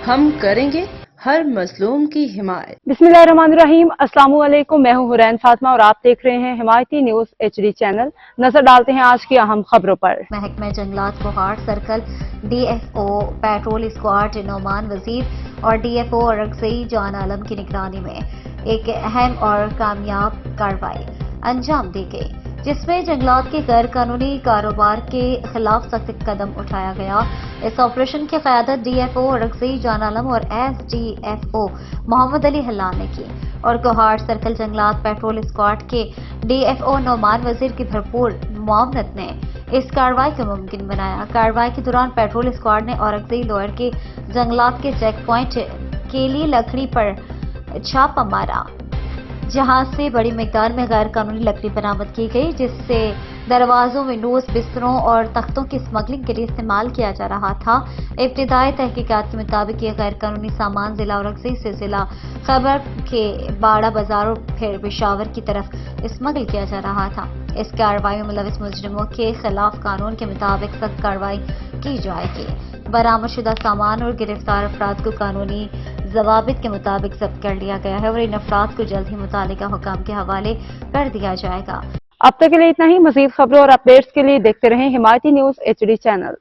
ہم کریں گے ہر مظلوم کی حمایت۔ बिस्मिल्लाहिर्रहमानिर्रहीम। अस्सलाम वालेकुम। मैं हूं हुरैन फातिमा और आप देख रहे हैं हिमायती न्यूज HD चैनल। नजर डालते हैं आज की अहम खबरों पर। महकमा जंगलात Kohat circle DFO petrol squad Nauman वजीर और DFO अरगजई जान आलम की निगरानी में एक अहम और कामयाब कार्रवाई अंजाम दी गई, जिसमें जंगलात के गैर कानूनी कारोबार के खिलाफ सख्त कदम उठाया गया। इस ऑपरेशन की क़यादत DFO अरगजई जान आलम और SDFO मोहम्मद अली हल्ला ने की और कोहाट सर्कल जंगलात पेट्रोल स्क्वाड के DFO नौमान वजीर की भरपूर मुआवनत ने इस कार्रवाई को मुमकिन बनाया। कार्रवाई के दौरान पेट्रोल स्क्वाड ने औरंगजेब लोअर के जंगलात के चेक पॉइंट केली लकड़ी पर छापा मारा, जहां से बड़ी मिकदार में गैर कानूनी लकड़ी बरामद की गई, जिससे दरवाजों, विंडोज, बिस्तरों और तख्तों की स्मगलिंग के लिए इस्तेमाल किया जा रहा था। इब्तिदाई तहकीकात के मुताबिक ये गैर कानूनी सामान जिला औरंगजेब से जिला खैबर के बाड़ा बाजार और फिर पेशावर की तरफ स्मगल किया जा रहा था। इस कार्रवाई में मुलविस मुजरिमों के खिलाफ कानून के मुताबिक सख्त कार्रवाई की जाएगी। बरामदशुदा सामान और गिरफ्तार अफराद को कानूनी ज़वाबित के मुताबिक जब्त कर लिया गया है और इन अफराद को जल्द ही मुतालिका हुकाम के हवाले कर दिया जाएगा। अब तक के लिए इतना ही। मजीद खबरों और अपडेट्स के लिए देखते रहें हिमायती न्यूज HD चैनल।